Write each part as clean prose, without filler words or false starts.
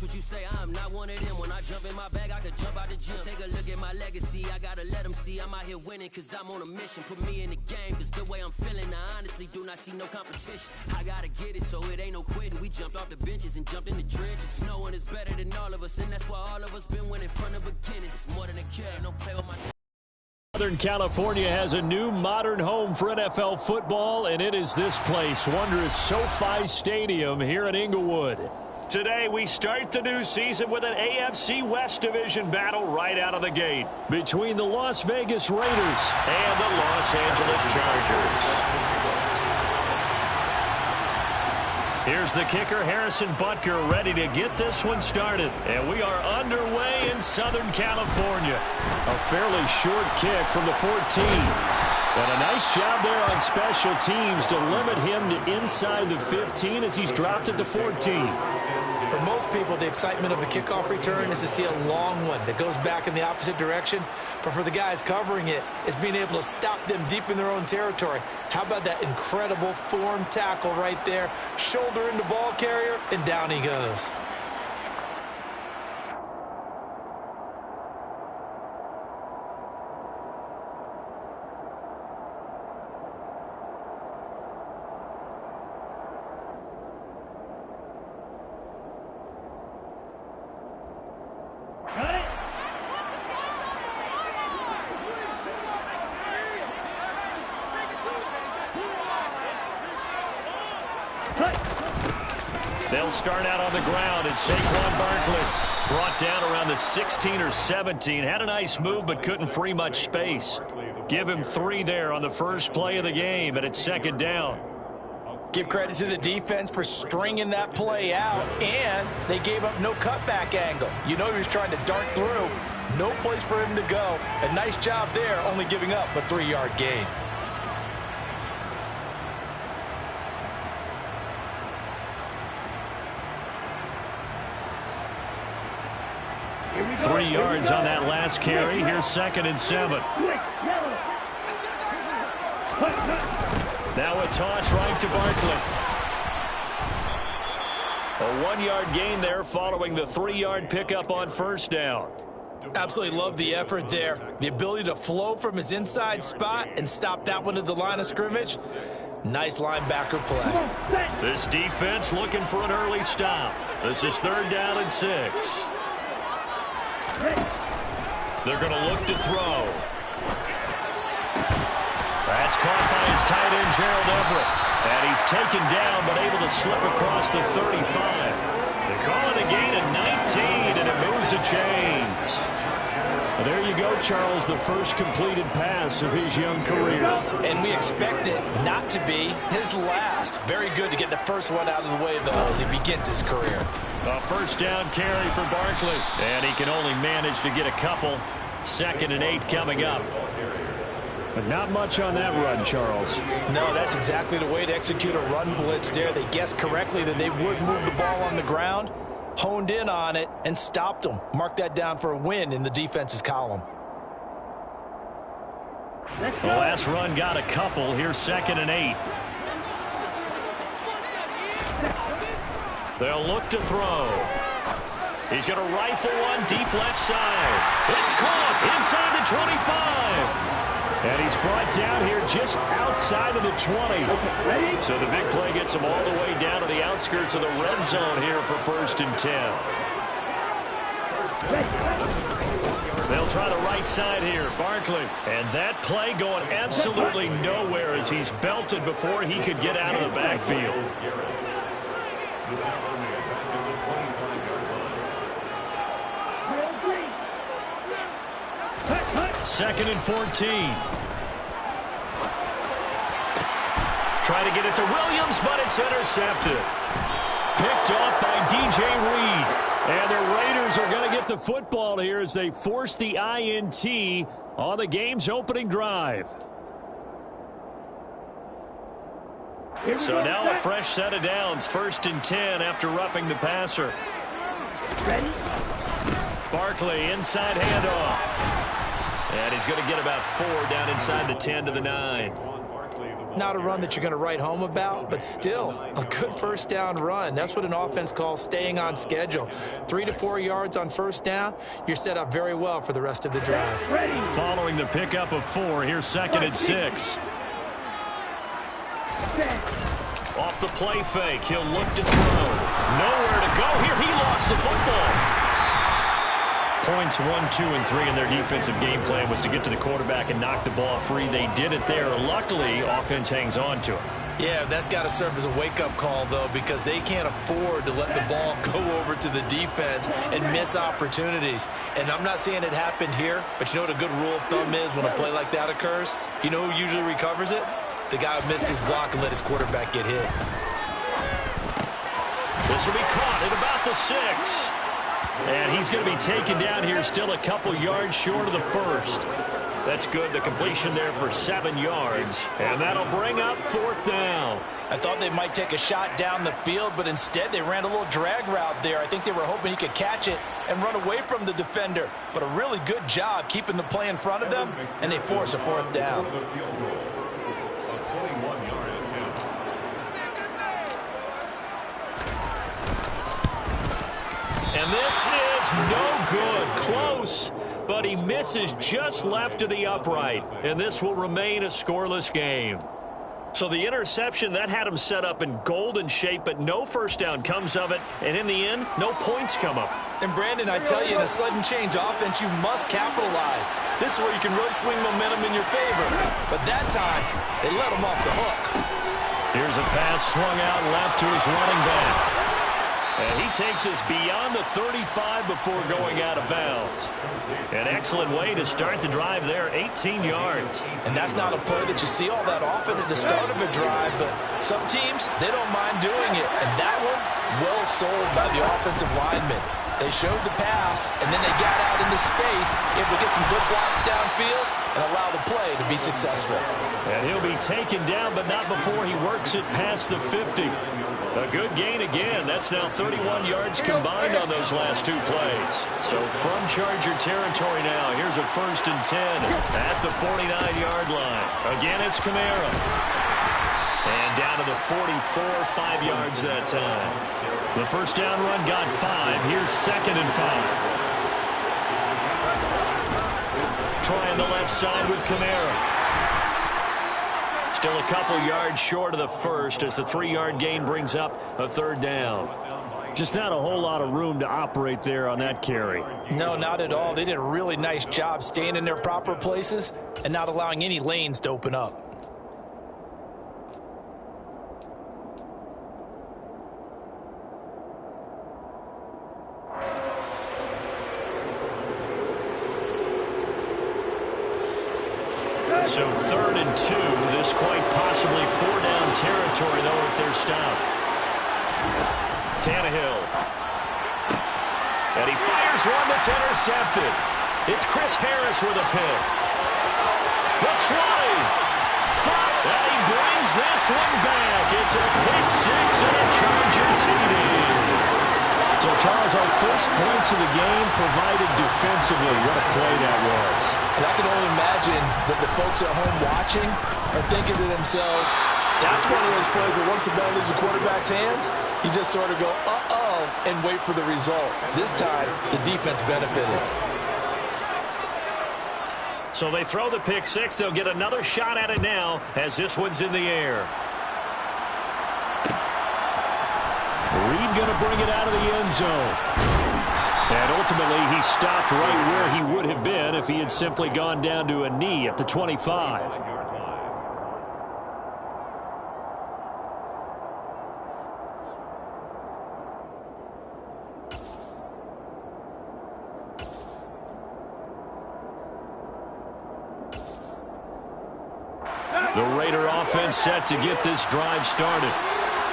what you say, I'm not one of them. When I jump in my bag, I could jump out the gym. Take a look at my legacy, I gotta let them see I'm out here winning, cause I'm on a mission. Put me in the game, cause the way I'm feeling, I honestly do not see no competition. I gotta get it, so it ain't no quitting. We jumped off the benches and jumped in the trenches. No one is better than all of us, and that's why all of us been winning from the beginning. It's more than a kid, don't play with my... Southern California has a new modern home for NFL football, and it is this place, wondrous SoFi Stadium here in Inglewood. Today, we start the new season with an AFC West Division battle right out of the gate between the Las Vegas Raiders and the Los Angeles Chargers. Here's the kicker, Harrison Butker, ready to get this one started. And we are underway in Southern California. A fairly short kick from the 14. And a nice job there on special teams to limit him to inside the 15 as he's dropped at the 14. For most people, the excitement of a kickoff return is to see a long one that goes back in the opposite direction. But for the guys covering it, it's being able to stop them deep in their own territory. How about that incredible form tackle right there? Shoulder into ball carrier, and down he goes. They'll start out on the ground, and Saquon Barkley brought down around the 16 or 17. Had a nice move, but couldn't free much space. Give him 3 there on the first play of the game, and it's second down. Give credit to the defense for stringing that play out, and they gave up no cutback angle. You know he was trying to dart through. No place for him to go. A nice job there, only giving up a 3-yard gain. Three yards on that last carry. Here's 2nd and 7. Now a toss right to Barkley. A 1-yard gain there following the 3-yard pickup on first down. Absolutely love the effort there. The ability to flow from his inside spot and stop that one at the line of scrimmage. Nice linebacker play. This defense looking for an early stop. This is 3rd down and 6. They're going to look to throw. That's caught by his tight end, Gerald Everett. And he's taken down, but able to slip across the 35. They call it a gain of 19, and it moves the chains. Well, there you go, Charles, the first completed pass of his young career. And we expect it not to be his last. Very good to get the first one out of the way, though, as he begins his career. A first down carry for Barkley. And he can only manage to get a couple. 2nd and 8 coming up. But not much on that run, Charles. No, that's exactly the way to execute a run blitz there. They guessed correctly that they would move the ball on the ground, honed in on it, and stopped them. Mark that down for a win in the defense's column. The last run got a couple. Here's 2nd and 8. They'll look to throw. He's going to rifle one deep left side. It's caught inside the 25. And he's brought down here just outside of the 20. So the big play gets him all the way down to the outskirts of the red zone here for 1st and 10. They'll try the right side here, Barkley. And that play going absolutely nowhere as he's belted before he could get out of the backfield. 2nd and 14. Try to get it to Williams, but it's intercepted. Picked off by DJ Reed. And the Raiders are going to get the football here as they force the INT on the game's opening drive. So now a fresh set of downs. 1st and 10 after roughing the passer. Barkley inside handoff. And he's going to get about 4 down inside the 10 to the 9. Not a run that you're going to write home about, but still a good first down run. That's what an offense calls staying on schedule. 3 to 4 yards on first down, you're set up very well for the rest of the drive. Following the pickup of 4, here's 2nd and 6. Off the play fake, he'll look to throw. Nowhere to go here. He lost the football. Points 1, 2, and 3 in their defensive game plan was to get to the quarterback and knock the ball free. They did it there. Luckily, offense hangs on to it. Yeah, that's got to serve as a wake-up call, though, because they can't afford to let the ball go over to the defense and miss opportunities. And I'm not saying it happened here, but you know what a good rule of thumb is when a play like that occurs? You know who usually recovers it? The guy who missed his block and let his quarterback get hit. This will be caught at about the 6. And he's going to be taken down here, still a couple yards short of the first. That's good. The completion there for 7 yards. And that'll bring up 4th down. I thought they might take a shot down the field, but instead they ran a little drag route there. I think they were hoping he could catch it and run away from the defender. But a really good job keeping the play in front of them, and they force a 4th down. And this is no good. Close, but he misses just left of the upright. And this will remain a scoreless game. So the interception, that had him set up in golden shape, but no first down comes of it. And in the end, no points come up. And Brandon, I tell you, in a sudden change offense, you must capitalize. This is where you can really swing momentum in your favor. But that time, they let him off the hook. Here's a pass swung out left to his running back. And he takes us beyond the 35 before going out of bounds. An excellent way to start the drive there, 18 yards. And that's not a play that you see all that often at the start of a drive, but some teams, they don't mind doing it. And that one, well sold by the offensive lineman. They showed the pass, and then they got out into space, able to get some good blocks downfield and allow the play to be successful. And he'll be taken down, but not before he works it past the 50. A good gain again. That's now 31 yards combined on those last 2 plays. So from Charger territory now, here's a 1st and 10 at the 49-yard line. Again, it's Kamara. And down to the 44, 5 yards that time. The first down run got 5. Here's 2nd and 5. Trying the left side with Kamara. Still a couple yards short of the first as the 3-yard gain brings up a 3rd down. Just not a whole lot of room to operate there on that carry. No, not at all. They did a really nice job staying in their proper places and not allowing any lanes to open up. So 3rd and 2. This quite possibly 4-down territory, though, if they're stopped. Tannehill. And he fires one that's intercepted. It's Chris Harris with a pick. The 20. And he brings this one back. It's a pick 6 and a Charger TD. So, Charles, our first points of the game provided defensively. What a play that was. And I can only imagine that the folks at home watching are thinking to themselves, that's one of those plays where once the ball leaves the quarterback's hands, you just sort of go, uh-oh, and wait for the result. This time, the defense benefited. So they throw the pick 6. They'll get another shot at it now as this one's in the air. Reed going to bring it out of the end zone. And ultimately, he stopped right where he would have been if he had simply gone down to a knee at the 25. The Raider offense set to get this drive started.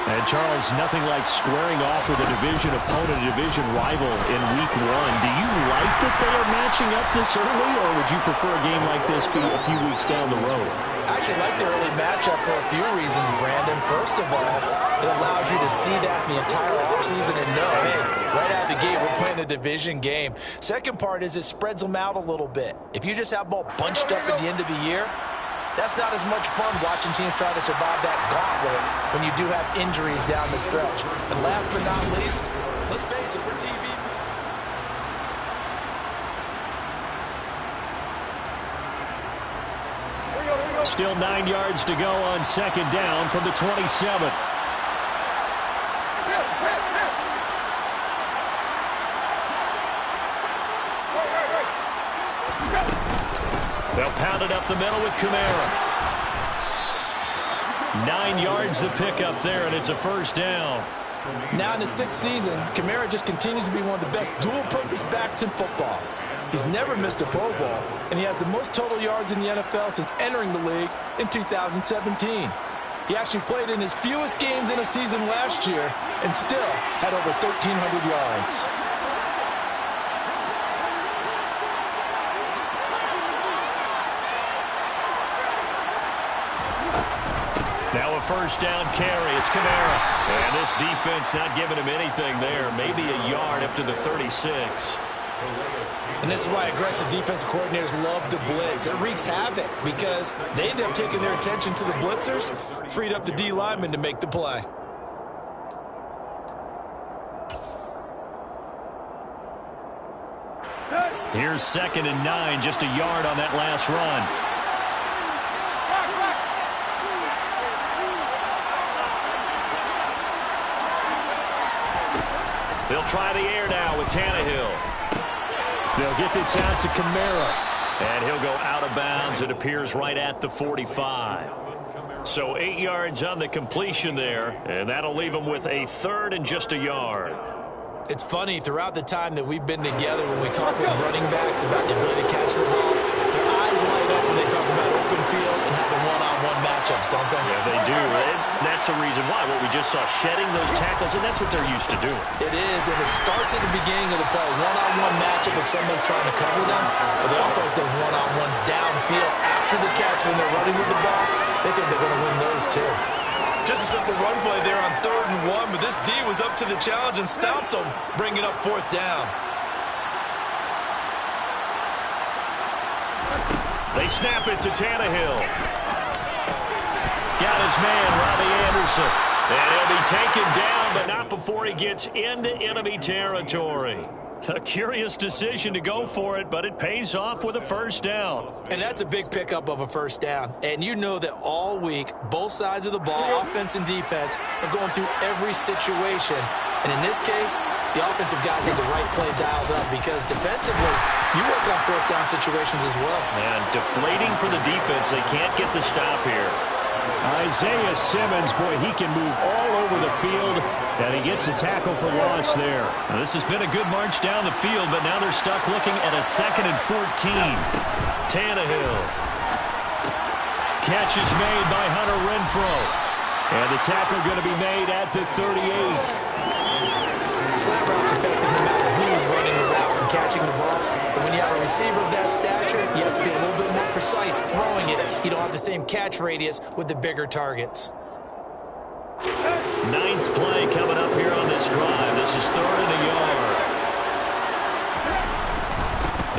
And, Charles, nothing like squaring off with a division opponent, a division rival in Week 1. Do you like that they are matching up this early, or would you prefer a game like this be a few weeks down the road? I actually like the early matchup for a few reasons, Brandon. First of all, it allows you to see that in the entire offseason and know, hey, right out of the gate, we're playing a division game. Second part is it spreads them out a little bit. If you just have them all bunched up at the end of the year, That's not as much fun watching teams try to survive that gauntlet when you do have injuries down the stretch. And last but not least, let's face it, we're TV. Still 9 yards to go on second down from the 27. They'll pound it up the middle with Kamara. 9 yards the pickup there, and it's a first down. Now in his 6th season, Kamara just continues to be one of the best dual-purpose backs in football. He's never missed a Pro Bowl, and he has the most total yards in the NFL since entering the league in 2017. He actually played in his fewest games in a season last year and still had over 1,300 yards. Now a first down carry. It's Kamara. And this defense not giving him anything there. Maybe a yard up to the 36. And this is why aggressive defensive coordinators love to blitz. It wreaks havoc because they end up taking their attention to the blitzers, freed up the D lineman to make the play. Here's 2nd and 9, just a yard on that last run. They'll try the air now with Tannehill. They'll get this out to Kamara. And he'll go out of bounds. It appears right at the 45. So 8 yards on the completion there. And that'll leave him with a 3rd and just a yard. It's funny, throughout the time that we've been together, when we talk with running backs about the ability to catch the ball, their eyes light up when they talk about open field and having one-on-one matchups, don't they? Yeah, they do. And that's the reason why. What we just saw, shedding those tackles, and that's what they're used to doing. It is, and it starts at the beginning of the play. One-on-one matchup if someone's trying to cover them, but they also like those one-on-ones downfield after the catch when they're running with the ball. They think they're going to win those too. Just a simple run play there on 3rd and 1, but this D was up to the challenge and stopped them, bringing up 4th down. They snap it to Tannehill. Got his man, Robbie Anderson. And he'll be taken down, but not before he gets into enemy territory. A curious decision to go for it, but it pays off with a first down. And that's a big pickup of a first down. And you know that all week, both sides of the ball, offense and defense, are going through every situation. And in this case, the offensive guys had the right play dialed up because defensively, you work on 4th down situations as well. And deflating for the defense. They can't get the stop here. Isaiah Simmons, boy, he can move all over the field, and he gets a tackle for loss there. Now, this has been a good march down the field, but now they're stuck looking at a 2nd and 14. Tannehill. Catch is made by Hunter Renfrow. And the tackle going to be made at the 38. Slant route's effective no matter who's running the route and catching the ball. But when you have a receiver of that stature, you have to be a little bit more precise throwing it. You don't have the same catch radius with the bigger targets. 9th play coming up here on this drive. This is 3rd and a yard.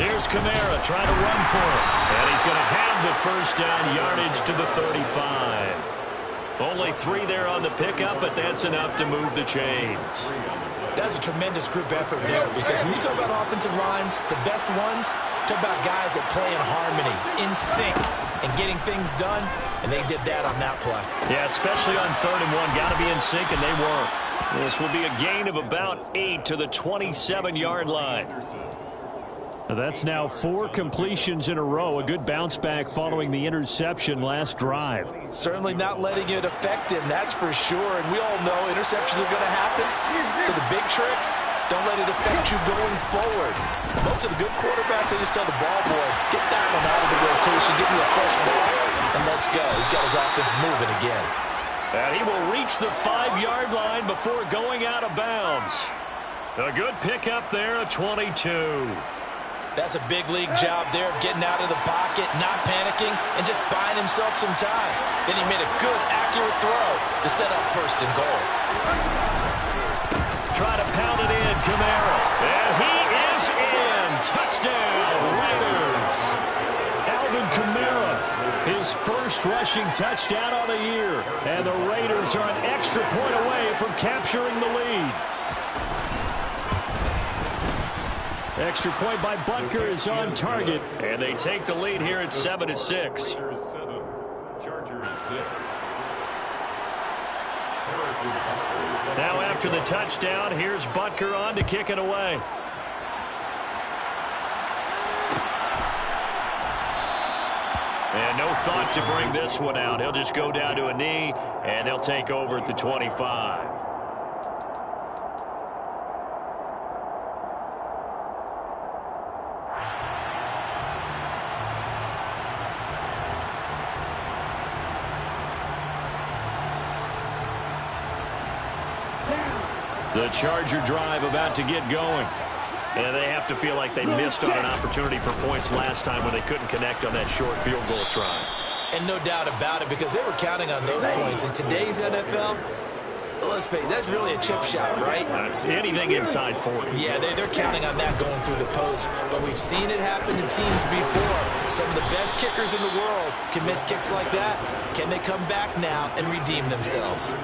Here's Kamara trying to run for it. And he's going to have the first down, yardage to the 35. Only 3 there on the pickup, but that's enough to move the chains. That's a tremendous group effort there because when you talk about offensive lines, the best ones, talk about guys that play in harmony, in sync, and getting things done, and they did that on that play. Yeah, especially on 3rd and 1. Got to be in sync, and they were. This will be a gain of about 8 to the 27-yard line. That's now 4 completions in a row. A good bounce back following the interception last drive. Certainly not letting it affect him, that's for sure. And we all know interceptions are going to happen. So the big trick, don't let it affect you going forward. Most of the good quarterbacks, they just tell the ball boy, get that one out of the rotation, give me a fresh ball, and let's go. He's got his offense moving again. And he will reach the 5-yard line before going out of bounds. A good pickup there, a 22. That's a big league job there of getting out of the pocket, not panicking, and just buying himself some time. Then he made a good, accurate throw to set up 1st and goal. Try to pound it in, Kamara. And he is in. Touchdown, Raiders. Alvin Kamara, his first rushing touchdown on the year. And the Raiders are an extra point away from capturing the lead. Extra point by Butker is on target. And they take the lead here at 7-6. Now after the touchdown, here's Butker on to kick it away. And no thought to bring this one out. He'll just go down to a knee, and they'll take over at the 25. The Charger drive about to get going. And they have to feel like they missed on an opportunity for points last time when they couldn't connect on that short field goal try. And no doubt about it, because they were counting on those points. In today's NFL, let's face it, that's really a chip shot, right? That's anything inside 40. Yeah, they're counting on that going through the post. But we've seen it happen to teams before. Some of the best kickers in the world can miss kicks like that. Can they come back now and redeem themselves?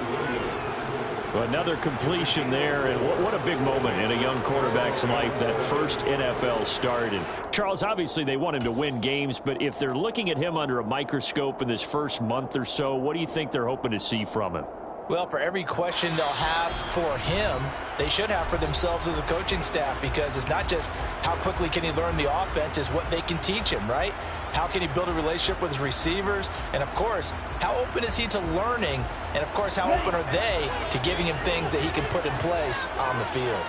Well, another completion there, and what a big moment in a young quarterback's life, that first NFL start. And Charles, obviously they want him to win games, but if they're looking at him under a microscope in this first month or so, what do you think they're hoping to see from him? Well, for every question they'll have for him, they should have for themselves as a coaching staff, because it's not just how quickly can he learn the offense, it's what they can teach him, right? How can he build a relationship with his receivers? And, of course, how open is he to learning? And, of course, how open are they to giving him things that he can put in place on the field?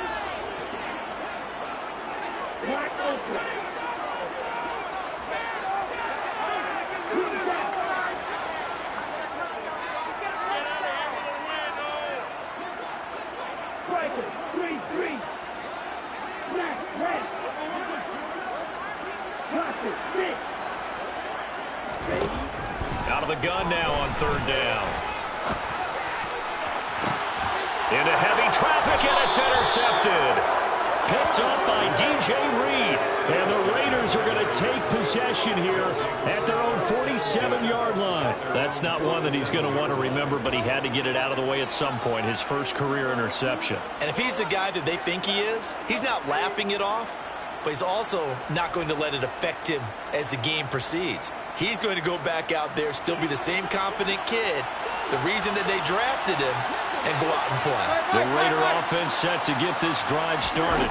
Out of the gun now on third down. Into heavy traffic, and it's intercepted. Picked up by DJ Reed. And the Raiders are going to take possession here at their own 47-yard line. That's not one that he's going to want to remember, but he had to get it out of the way at some point. His first career interception. And if he's the guy that they think he is, he's not laughing it off, but he's also not going to let it affect him as the game proceeds. He's going to go back out there, still be the same confident kid, the reason that they drafted him, and go out and play. The Raider offense set to get this drive started.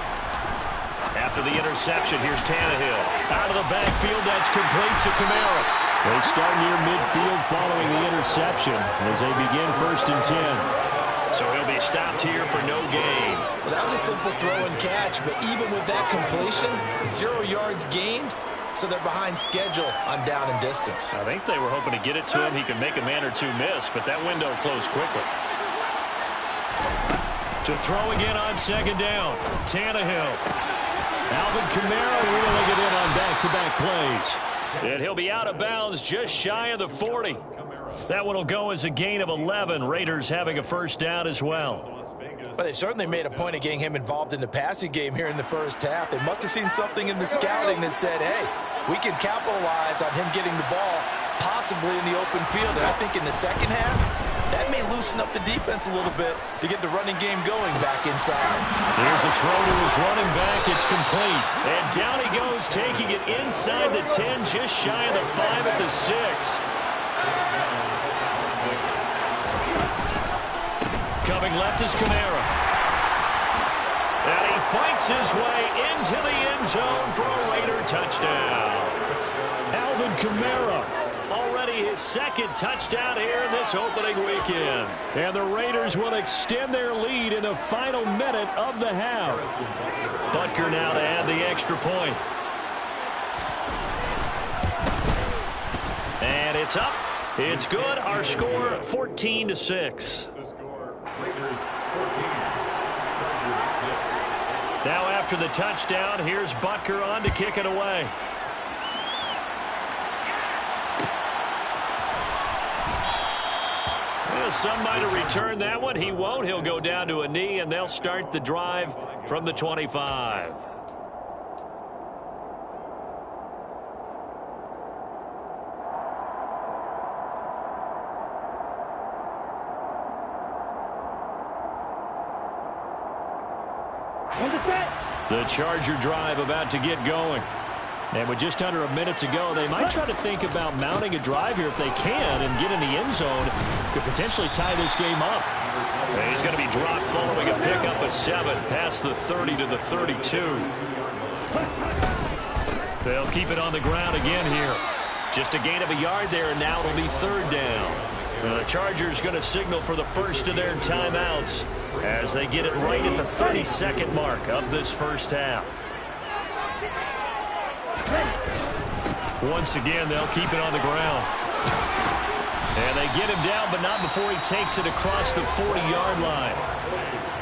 After the interception, here's Tannehill. Out of the backfield, that's complete to Kamara. They start near midfield following the interception as they begin 1st and 10. So he'll be stopped here for no gain. Well, that was a simple throw and catch, but even with that completion, 0 yards gained, so they're behind schedule on down and distance. I think they were hoping to get it to him. He could make a man or two miss, but that window closed quickly. To throw again on 2nd down, Tannehill. Alvin Kamara reeling it in on back-to-back plays. And he'll be out of bounds just shy of the 40. That one will go as a gain of 11. Raiders having a first down as well. Well, they certainly made a point of getting him involved in the passing game here in the first half. They must have seen something in the scouting that said, hey, we can capitalize on him getting the ball possibly in the open field. And I think in the second half, that may loosen up the defense a little bit to get the running game going back inside. Here's a throw to his running back. It's complete. And down he goes, taking it inside the 10, just shy of the 5 at the 6. Coming left is Kamara. And he fights his way into the end zone for a Raider touchdown. Alvin Kamara, already his 2nd touchdown here in this opening weekend. And the Raiders will extend their lead in the final minute of the half. Butker now to add the extra point. And it's up. It's good. Our score 14-6. Now after the touchdown, here's Butker on to kick it away. Well, some might have returned that one. He won't. He'll go down to a knee, and they'll start the drive from the 25. The Charger drive about to get going. And with just under a minute to go, they might try to think about mounting a drive here if they can and get in the end zone. Could potentially tie this game up. And he's going to be dropped following a pickup of 7 past the 30 to the 32. They'll keep it on the ground again here. Just a gain of a yard there, and now it'll be 3rd down. The Chargers going to signal for the first of their timeouts as they get it right at the 32nd mark of this first half. Once again, they'll keep it on the ground. And they get him down, but not before he takes it across the 40-yard line.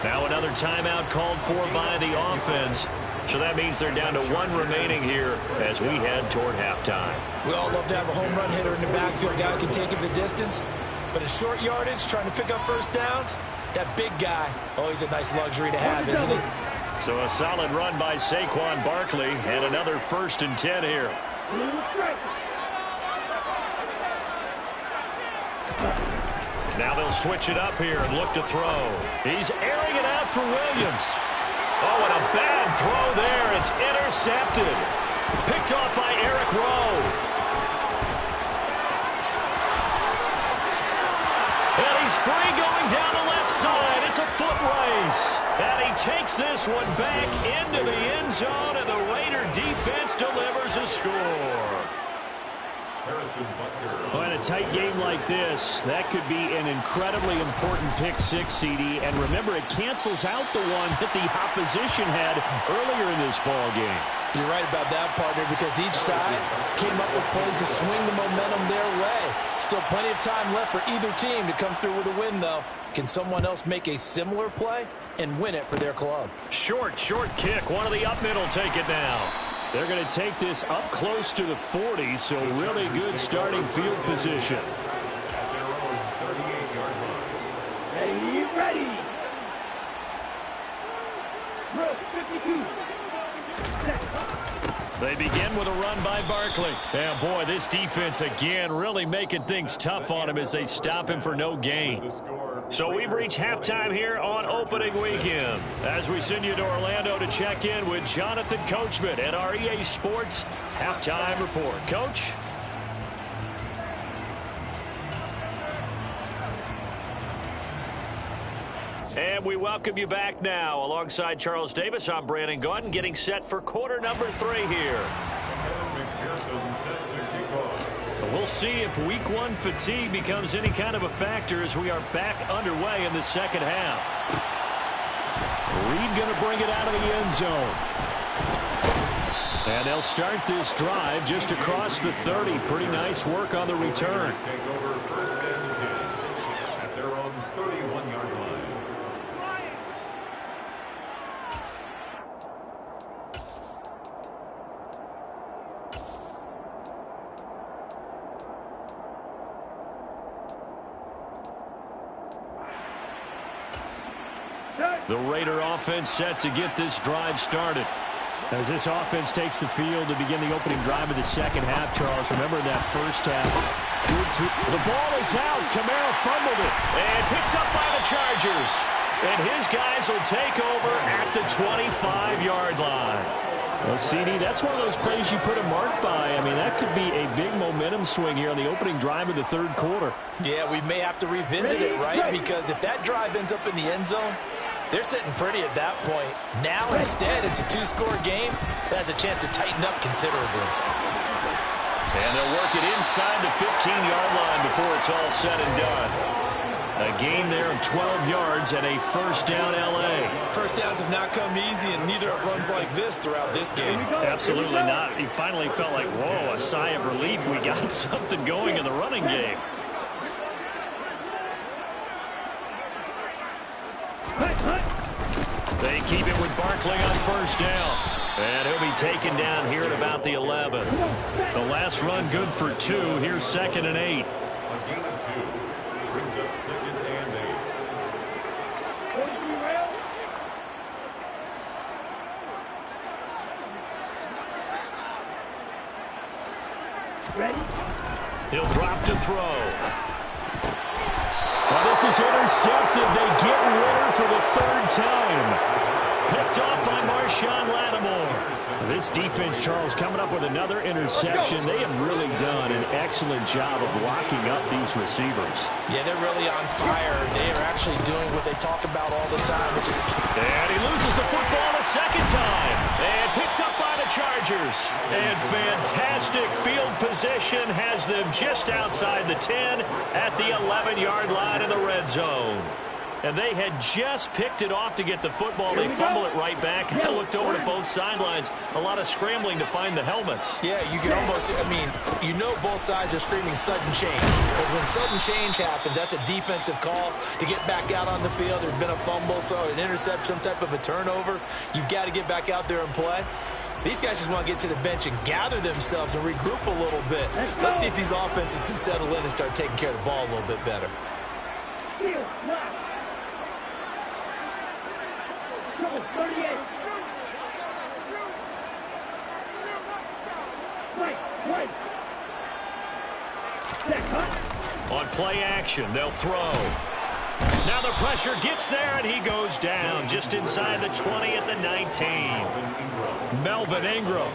Now another timeout called for by the offense. So that means they're down to 1 remaining here as we head toward halftime. We all love to have a home run hitter in the backfield. Guy can take it the distance. But in short yardage, trying to pick up first downs, that big guy, oh, he's a nice luxury to have, isn't he? So a solid run by Saquon Barkley and another 1st and 10 here. Now they'll switch it up here and look to throw. He's airing it out for Williams. Oh, and a bad throw there. It's intercepted. Picked off by Eric Rowe. And he's free going down the left side. It's a foot race. And he takes this one back into the end zone, and the Raider defense delivers a score. Well, in a tight game like this, that could be an incredibly important pick six, CD. And remember, it cancels out the one that the opposition had earlier in this ball game. You're right about that, partner, because each side came up with plays to swing the momentum their way. Still plenty of time left for either team to come through with a win, though. Can someone else make a similar play and win it for their club? Short kick. One of the up mid will take it now. They're going to take this up close to the 40, so really good starting field position. Ready. 52. They begin with a run by Barkley. And boy, this defense again really making things tough on him as they stop him for no gain. So we've reached halftime here on opening weekend as we send you to Orlando to check in with Jonathan Coachman at our EA Sports Halftime Report. Coach? And we welcome you back now. Alongside Charles Davis, I'm Brandon Gaudin, getting set for quarter number 3 here. We'll see if week 1 fatigue becomes any kind of a factor as we are back underway in the second half. Reed going to bring it out of the end zone. And they'll start this drive just across the 30. Pretty nice work on the return. Take over 1st and 10 at their own 31-yard line. The Raider offense set to get this drive started. As this offense takes the field to begin the opening drive of the second half, Charles, remember that first half. The ball is out. Kamara fumbled it and picked up by the Chargers. And his guys will take over at the 25-yard line. Well, CD, that's one of those plays you put a mark by. I mean, that could be a big momentum swing here on the opening drive of the third quarter. Yeah, we may have to revisit it, right? Because if that drive ends up in the end zone, they're sitting pretty at that point. Now, instead, it's a 2-score game. That has a chance to tighten up considerably. And they'll work it inside the 15-yard line before it's all said and done. A gain there of 12 yards and a first down L.A. First downs have not come easy, and neither have runs like this throughout this game. Absolutely not. He finally felt like, whoa, a sigh of relief. We got something going in the running game. They keep it with Barkley on first down. And he'll be taken down here at about the 11. The last run good for 2. Here's 2nd and 8. A gain of 2 brings up 2nd and 8. Ready? He'll drop to throw. Well, this is intercepted. They get Ritter for the 3rd time. Picked off by Marshawn Lattimore. This defense, Charles, coming up with another interception. They have really done an excellent job of locking up these receivers. Yeah, they're really on fire. They are actually doing what they talk about all the time, which is... And he loses the football a second time. And picked up by the Chargers. And fantastic field position has them just outside the 10 at the 11-yard line in the red zone. And they had just picked it off to get the football. They fumble it right back. I looked over to both sidelines. A lot of scrambling to find the helmets. Yeah, you can almost, I mean, you know both sides are screaming sudden change. Because when sudden change happens, that's a defensive call to get back out on the field. There's been a fumble, so an interception, some type of a turnover. You've got to get back out there and play. These guys just want to get to the bench and gather themselves and regroup a little bit. Let's see if these offenses can settle in and start taking care of the ball a little bit better. On play action, they'll throw. Now the pressure gets there, and he goes down just inside the 20 at the 19. Melvin Ingram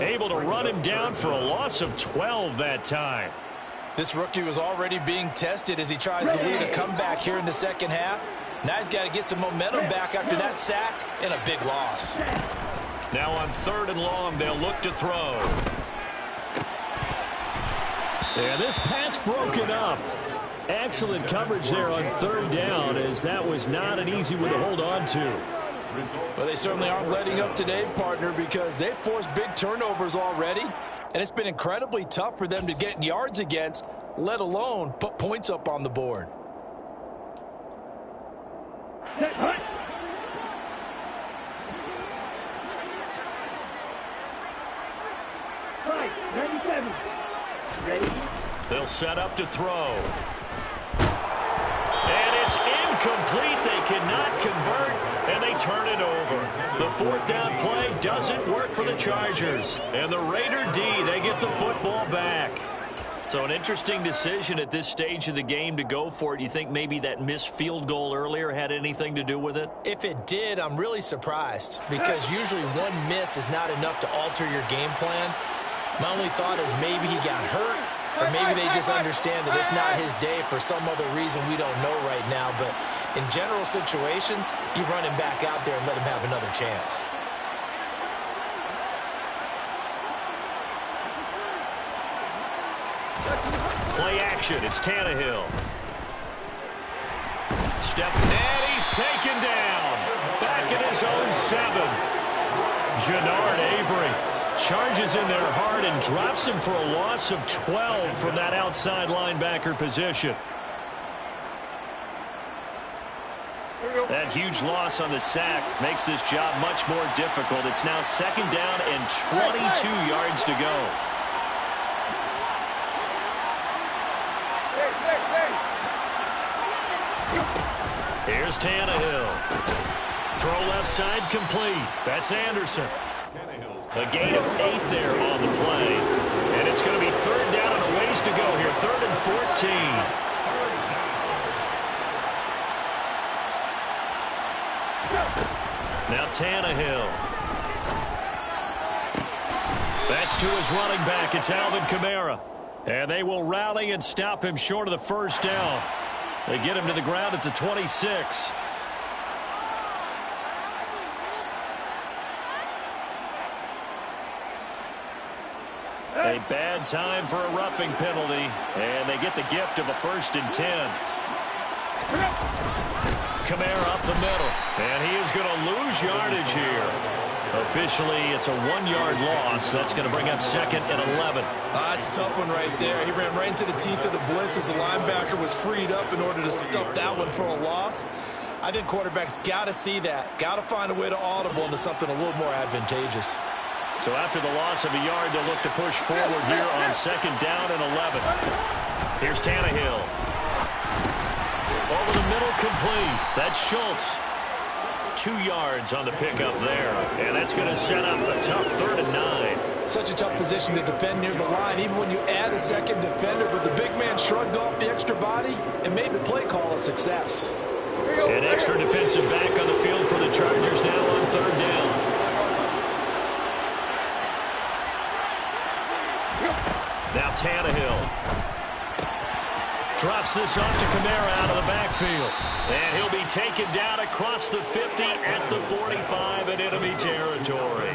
able to run him down for a loss of 12 that time. This rookie was already being tested as he tries to lead a comeback here in the second half. Now he's got to get some momentum back after that sack and a big loss. Now on 3rd and long, they'll look to throw. And this pass broken up. Excellent coverage there on 3rd down, as that was not an easy one to hold on to. Well, they certainly aren't letting up today, partner, because they've forced big turnovers already. And it's been incredibly tough for them to get yards against, let alone put points up on the board. They'll set up to throw. And it's incomplete. They cannot convert, and they turn it over. The 4th down play doesn't work for the Chargers. And the Raider D, they get the football back. So an interesting decision at this stage of the game to go for it. You think maybe that missed field goal earlier had anything to do with it? If it did, I'm really surprised, because usually one miss is not enough to alter your game plan. My only thought is maybe he got hurt, or maybe they just understand that it's not his day for some other reason we don't know right now. But in general situations, you run him back out there and let him have another chance. Play action, it's Tannehill. Step, and he's taken down. Back in his own 7. Jannard Avery charges in there hard and drops him for a loss of 12 from that outside linebacker position. That huge loss on the sack makes this job much more difficult. It's now 2nd down and 22 yards to go. Here's Tannehill. Throw left side complete. That's Anderson. A gain of 8 there on the play. And it's going to be 3rd down and a ways to go here. 3rd and 14. Now Tannehill. That's to his running back. It's Alvin Kamara. And they will rally and stop him short of the 1st down. They get him to the ground at the 26. A bad time for a roughing penalty, and they get the gift of a 1st and 10. Kamara up the middle, and he is going to lose yardage here. Officially, it's a 1-yard loss. That's going to bring up 2nd and 11. That's a tough one right there. He ran right into the teeth of the blitz as the linebacker was freed up in order to stop that one for a loss. I think quarterbacks got to see that, got to find a way to audible into something a little more advantageous. So after the loss of a yard, they'll look to push forward here on 2nd down and 11. Here's Tannehill. Over the middle, complete. That's Schultz. 2 yards on the pickup there. And that's going to set up a tough 3rd and 9. Such a tough position to defend near the line, even when you add a second defender. But the big man shrugged off the extra body and made the play call a success. An extra defensive back on the field for the Chargers now on 3rd down. Now Tannehill drops this off to Kamara out of the backfield. And he'll be taken down across the 50 at the 45 in enemy territory.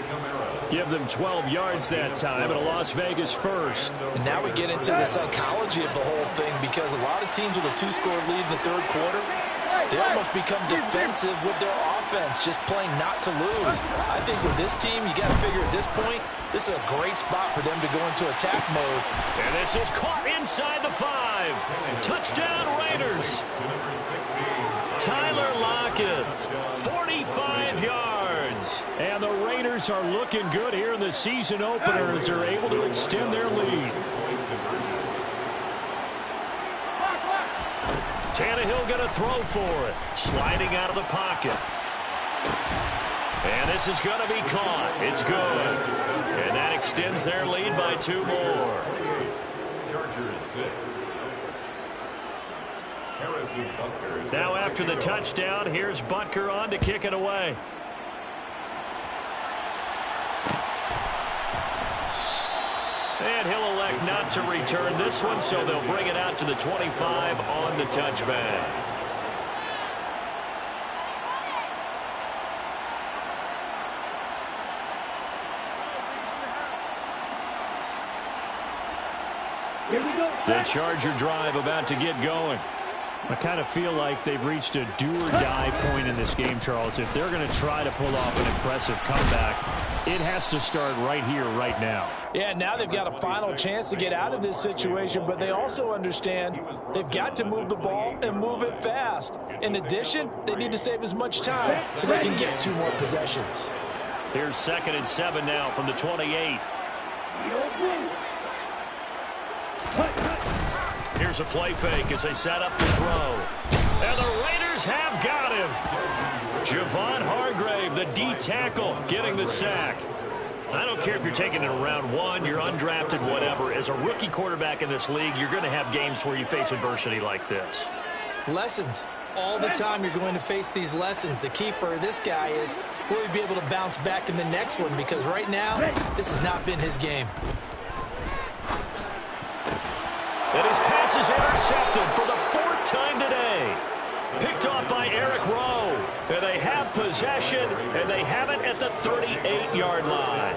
Give them 12 yards that time and a Las Vegas first. And now we get into the psychology of the whole thing, because a lot of teams with a 2-score lead in the third quarter, they almost become defensive with their offense, just playing not to lose. I think with this team, you got to figure at this point, this is a great spot for them to go into attack mode. And this is caught inside the 5. Touchdown Raiders. Tyler Lockett, 45 yards. And the Raiders are looking good here in the season opener as they're able to extend their lead. Tannehill going to throw for it. Sliding out of the pocket. And this is going to be caught. It's good. And that extends their lead by 2 more. Chargers 6. Now after the touchdown, here's Butker on to kick it away. And he'll elect not to return this one, so they'll bring it out to the 25 on the touchback. Here we go. The Charger drive about to get going. I kind of feel like they've reached a do-or-die point in this game, Charles. If they're going to try to pull off an impressive comeback, it has to start right here, right now. Yeah, now they've got a final chance to get out of this situation, but they also understand they've got to move the ball and move it fast. In addition, they need to save as much time so they can get 2 more possessions. Here's 2nd and 7 now from the 28. Here's a play fake as they set up the throw. And the Raiders have got him. Javon Hargrave, the D tackle, getting the sack. I don't care if you're taking it in round 1, you're undrafted, whatever. As a rookie quarterback in this league, you're going to have games where you face adversity like this. Lessons. All the time you're going to face these lessons. The key for this guy is, will he be able to bounce back in the next one? Because right now, this has not been his game. And his pass is intercepted for the 4th time today. Picked off by Eric Rowe. And they have possession, and they have it at the 38-yard line.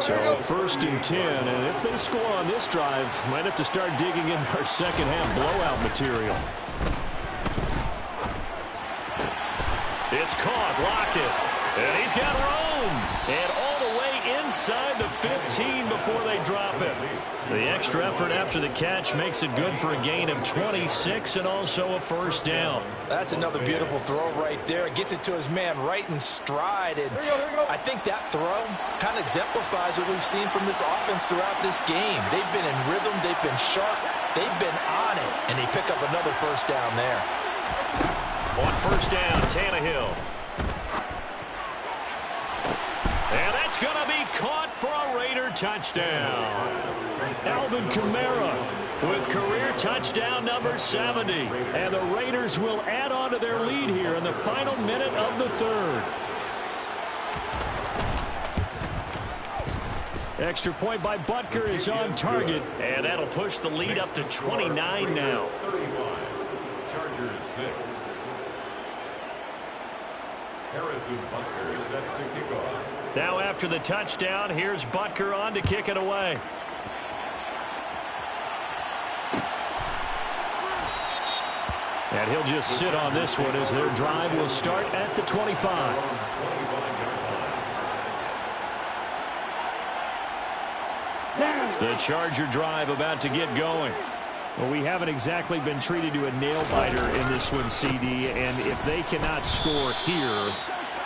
So 1st and 10, and if they score on this drive, might have to start digging in our second-half blowout material. It's caught, Lockett, and he's got room. And all the way inside the 15 before they drop it. The extra effort after the catch makes it good for a gain of 26 and also a 1st down. That's another beautiful throw right there. Gets it to his man right in stride. And I think that throw kind of exemplifies what we've seen from this offense throughout this game. They've been in rhythm. They've been sharp. They've been on it. And they pick up another 1st down there. On 1st down, Tannehill. And that's going to be caught for a Raider touchdown. Alvin Kamara with career touchdown number 70. And the Raiders will add on to their lead here in the final minute of the 3rd. Extra point by Butker is on target. And that'll push the lead up to 29 now. 31. Chargers 6. Harrison Butker set to kick off. Now after the touchdown, here's Butker on to kick it away. And he'll just sit on this one as their drive will start at the 25. The Charger drive about to get going. Well, we haven't exactly been treated to a nail-biter in this one, CD, and if they cannot score here,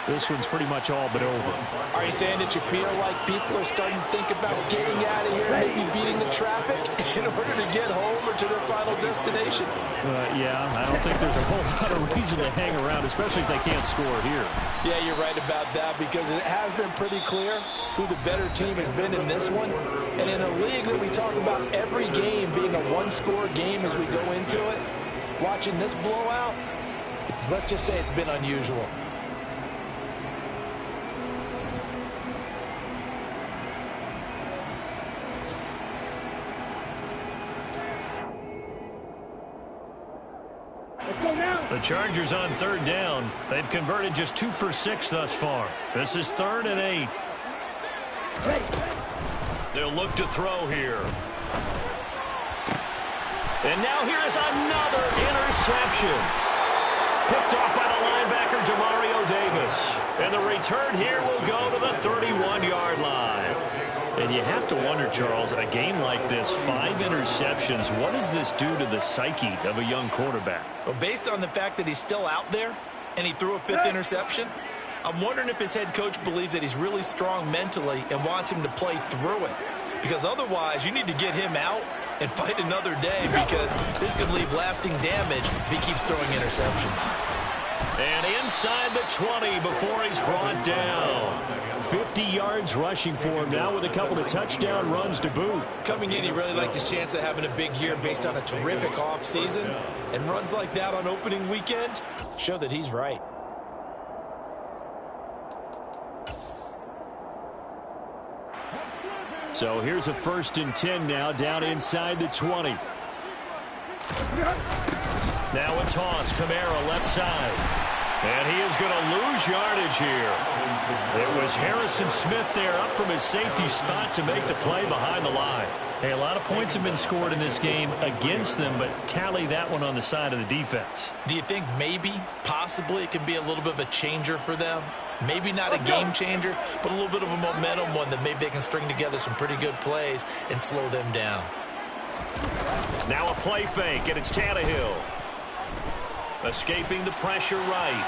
this one's pretty much all but over. Are you saying that you feel like people are starting to think about getting out of here, maybe beating the traffic in order to get home or to their final destination? Yeah, I don't think there's a whole lot of reason to hang around, especially if they can't score here. Yeah, you're right about that, because it has been pretty clear who the better team has been in this one. And in a league that we talk about every game being a one-score game as we go into it, watching this blowout, let's just say it's been unusual. The Chargers on third down. They've converted just 2 for 6 thus far. This is 3rd and 8. They'll look to throw here. And now here is another interception. Picked off by the linebacker, Demario Davis. And the return here will go to the 31-yard line. And you have to wonder, Charles, a game like this, 5 interceptions, what does this do to the psyche of a young quarterback? Well, based on the fact that he's still out there and he threw a 5th interception, I'm wondering if his head coach believes that he's really strong mentally and wants him to play through it. Because otherwise, you need to get him out and fight another day, because this could leave lasting damage if he keeps throwing interceptions. And inside the 20 before he's brought down. 50 yards rushing for him now with a couple of touchdown runs to boot. Coming in, he really liked his chance of having a big year based on a terrific offseason. And runs like that on opening weekend show that he's right. So here's a 1st and 10 now, down inside the 20. Now a toss, Kamara left side. And he is going to lose yardage here. It was Harrison Smith there up from his safety spot to make the play behind the line. Hey, a lot of points have been scored in this game against them, but tally that one on the side of the defense. Do you think maybe, possibly, it can be a little bit of a changer for them? Maybe not a game changer, but a little bit of a momentum one that maybe they can string together some pretty good plays and slow them down. Now a play fake, and it's Tannehill. Escaping the pressure right.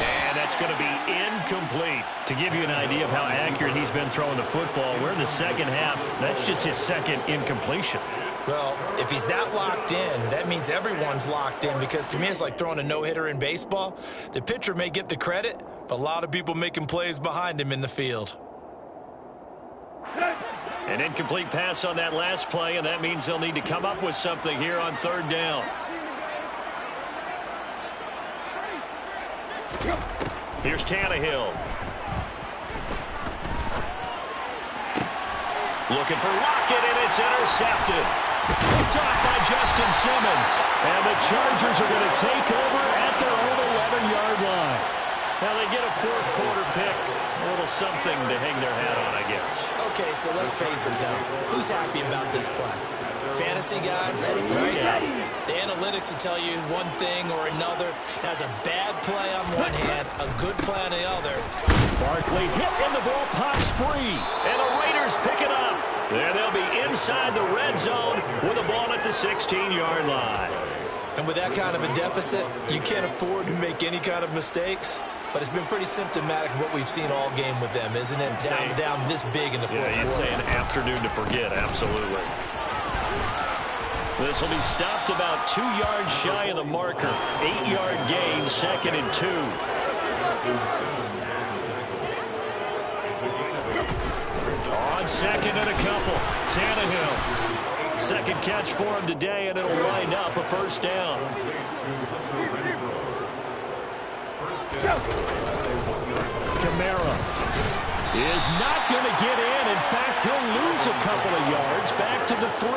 And that's going to be incomplete. To give you an idea of how accurate he's been throwing the football, we're in the second half. That's just his 2nd incompletion. Well, if he's that locked in, that means everyone's locked in, because to me it's like throwing a no-hitter in baseball. The pitcher may get the credit, but a lot of people making plays behind him in the field. An incomplete pass on that last play, and that means they'll need to come up with something here on 3rd down. Here's Tannehill. Looking for Lockett, and it's intercepted. Picked off by Justin Simmons. And the Chargers are going to take over at their own 11-yard line. Now they get a 4th quarter pick. A little something to hang their hat on, I guess. Okay, so let's face it, though. Who's happy about this play? Fantasy guys, right? Yeah. The analytics will tell you one thing or another. That's a bad play on one hand, a good play on the other. Barkley hit and the ball pops free. And the Raiders pick it up. And they'll be inside the red zone with the ball at the 16-yard line. And with that kind of a deficit, you can't afford to make any kind of mistakes. But it's been pretty symptomatic of what we've seen all game with them, isn't it? Down this big in the 4th quarter. Yeah, you'd say an afternoon to forget, absolutely. This will be stopped about 2 yards shy of the marker. 8-yard gain, 2nd and 2. On 2nd and a couple, Tannehill. 2nd catch for him today, and it'll wind up a 1st down. Kamara is not going to get in. In fact, he'll lose a couple of yards back to the 3.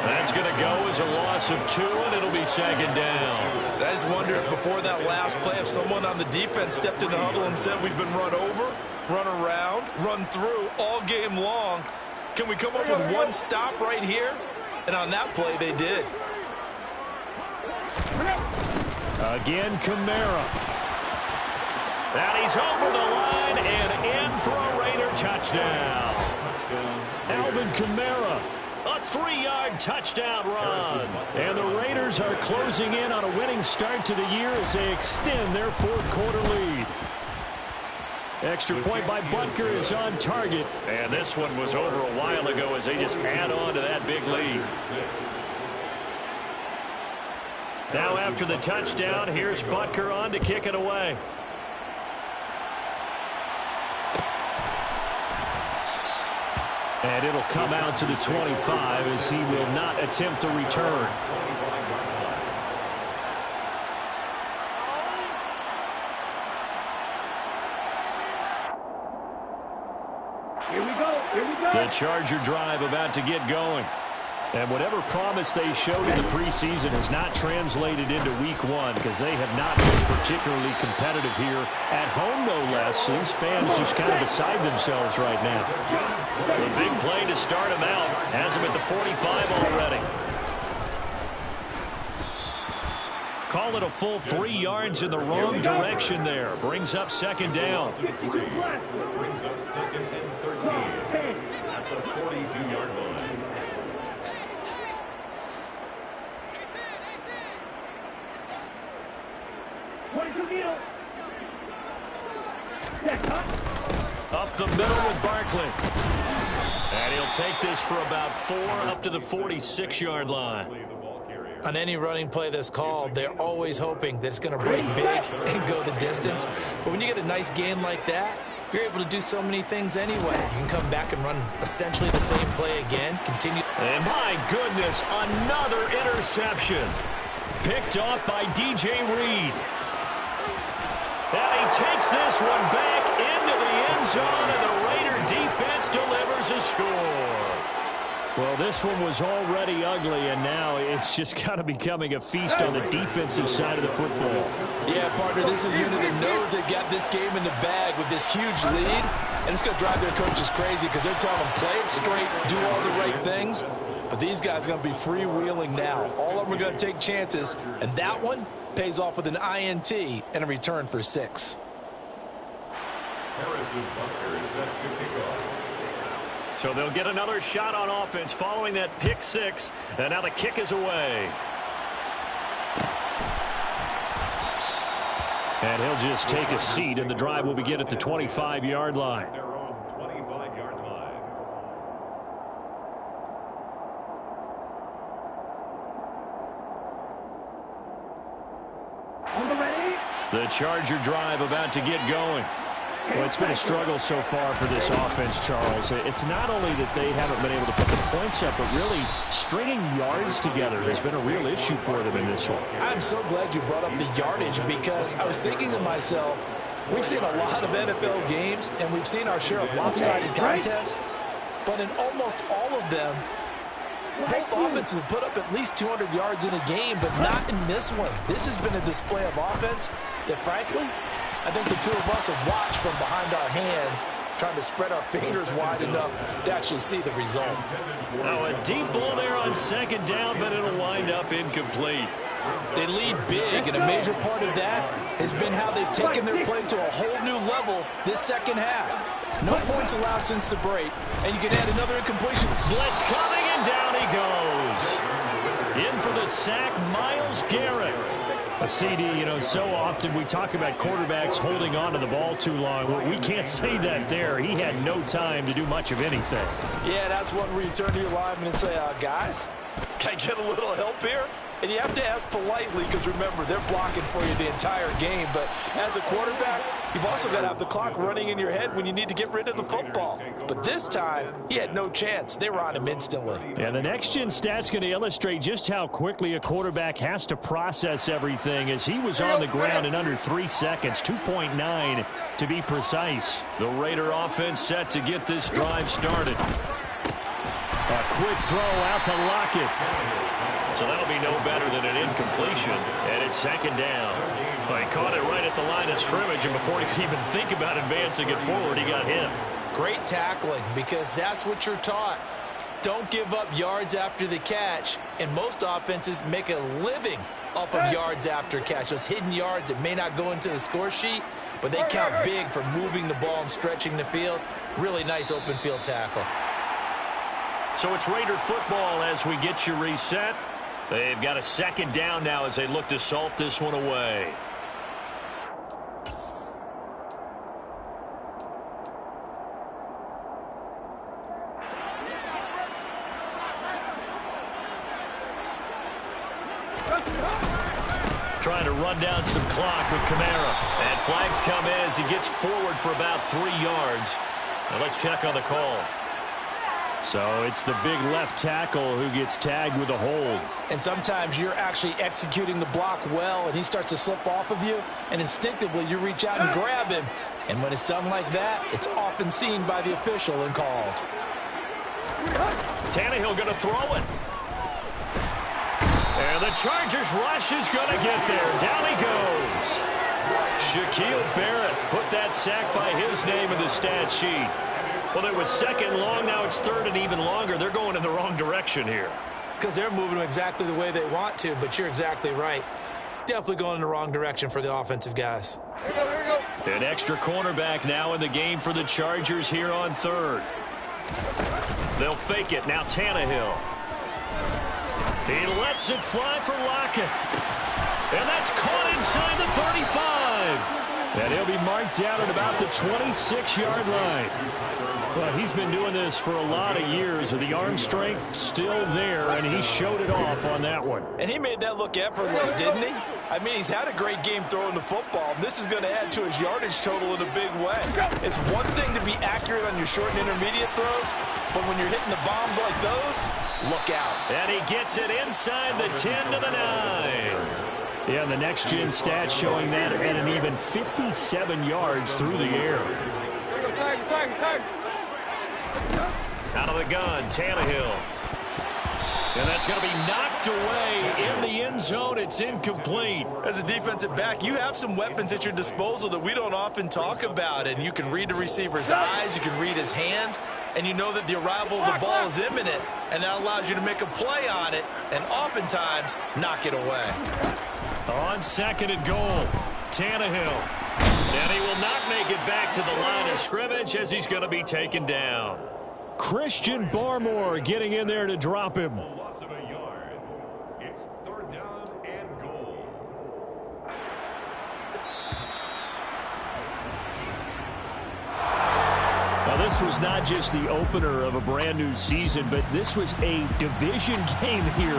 That's going to go as a loss of 2, and it'll be 2nd down. I just wonder if before that last play, if someone on the defense stepped in the huddle and said, we've been run over, run around, run through all game long. Can we come up with one stop right here? And on that play, they did. Again, Kamara. And he's over the line and in for a Raider touchdown. Alvin Kamara. A 3-yard touchdown run. And the Raiders are closing in on a winning start to the year as they extend their 4th quarter lead. Extra point by Butker is on target. And this one was over a while ago as they just add on to that big lead. Now after the touchdown, here's Butker on to kick it away. And it'll come out to the 25 as he will not attempt a return. Here we go. Here we go. The Charger drive about to get going. And whatever promise they showed in the preseason has not translated into week one because they have not been particularly competitive here at home, no less. These fans just kind of beside themselves right now. The big play to start him out has him at the 45 already. Call it a full 3 yards in the wrong direction there. Brings up second down. Brings up second and 13 at the 42-yard line. Up the middle with Barkley. And he'll take this for about 4 up to the 46-yard line. On any running play that's called, they're always hoping that it's going to break big and go the distance. But when you get a nice gain like that, you're able to do so many things anyway. You can come back and run essentially the same play again. Continue. And my goodness, another interception. Picked off by DJ Reed. And he takes this one back into the end zone, and the Raider defense delivers a score. Well, this one was already ugly, and now it's just kind of becoming a feast on the defensive side of the football. Yeah, partner, this is a unit that knows they've got this game in the bag with this huge lead, and it's going to drive their coaches crazy because they're telling them play it straight, do all the right things. But these guys are going to be freewheeling now. All of them are going to take chances, and that one pays off with an INT and a return for 6. Harrison Butker is set to kick off. So they'll get another shot on offense following that pick 6, and now the kick is away. And he'll just take a seat, and the drive will begin at the 25-yard line. Their own 25-yard line. The Charger drive about to get going. Well, it's been a struggle so far for this offense, Charles. It's not only that they haven't been able to put the points up, but really stringing yards together has been a real issue for them in this one. I'm so glad you brought up the yardage because I was thinking to myself, we've seen a lot of NFL games, and we've seen our share of lopsided contests, but in almost all of them, both offenses have put up at least 200 yards in a game, but not in this one. This has been a display of offense that, frankly, I think the two of us have watched from behind our hands, trying to spread our fingers wide enough to actually see the result. Now a deep ball there on second down, but it'll wind up incomplete. They lead big, and a major part of that has been how they've taken their play to a whole new level this second half. No points allowed since the break, and you can add another incompletion. Blitz coming, and down he goes. In for the sack, Myles Garrett. A CD, you know, so often we talk about quarterbacks holding on to the ball too long. Well, we can't say that there. He had no time to do much of anything. Yeah, that's one where you turn to your lineman and say, guys, can I get a little help here? And you have to ask politely because, remember, they're blocking for you the entire game. But as a quarterback, you've also got to have the clock running in your head when you need to get rid of the football. But this time, he had no chance. They were on him instantly. And the next-gen stat's going to illustrate just how quickly a quarterback has to process everything, as he was on the ground in under 3 seconds, 2.9 to be precise. The Raider offense set to get this drive started. A quick throw out to Lockett. So that'll be no better than an incompletion, and it's second down. Well, he caught it right at the line of scrimmage, and before he could even think about advancing it forward, he got hit. Great tackling, because that's what you're taught. Don't give up yards after the catch, and most offenses make a living off of yards after catch. Those hidden yards that may not go into the score sheet, but they count big for moving the ball and stretching the field. Really nice open field tackle. So it's Raider football as we get you reset. They've got a second down now as they look to salt this one away. Trying to run down some clock with Kamara. And flags come in as he gets forward for about 3 yards. Now let's check on the call. So it's the big left tackle who gets tagged with a hold. And sometimes you're actually executing the block well, and he starts to slip off of you, and instinctively you reach out and grab him. And when it's done like that, it's often seen by the official and called. Tannehill going to throw it. And the Chargers rush is going to get there. Down he goes. Shaquille Barrett put that sack by his name in the stat sheet. Well, it was second long. Now it's third and even longer. They're going in the wrong direction here. Because they're moving them exactly the way they want to, but you're exactly right. Definitely going in the wrong direction for the offensive guys. Here we go. An extra cornerback now in the game for the Chargers here on third. They'll fake it. Now Tannehill. He lets it fly for Lockett. And that's caught inside the 35. And he'll be marked down at about the 26-yard line. Well, he's been doing this for a lot of years. The arm strength still there, and he showed it off on that one. And he made that look effortless, didn't he? I mean, he's had a great game throwing the football. This is going to add to his yardage total in a big way. It's one thing to be accurate on your short and intermediate throws, but when you're hitting the bombs like those, look out. And he gets it inside the 10 to the 9. Yeah, the next-gen stats showing that at an even 57 yards through the air. Out of the gun, Tannehill. And that's going to be knocked away in the end zone. It's incomplete. As a defensive back, you have some weapons at your disposal that we don't often talk about. And you can read the receiver's eyes, you can read his hands, and you know that the arrival of the ball is imminent. And that allows you to make a play on it and oftentimes knock it away. On second and goal, Tannehill. And he will not make it back to the line of scrimmage as he's going to be taken down. Christian Barmore getting in there to drop him. Loss of a yard. It's third down and goal. Now, this was not just the opener of a brand new season, but this was a division game here.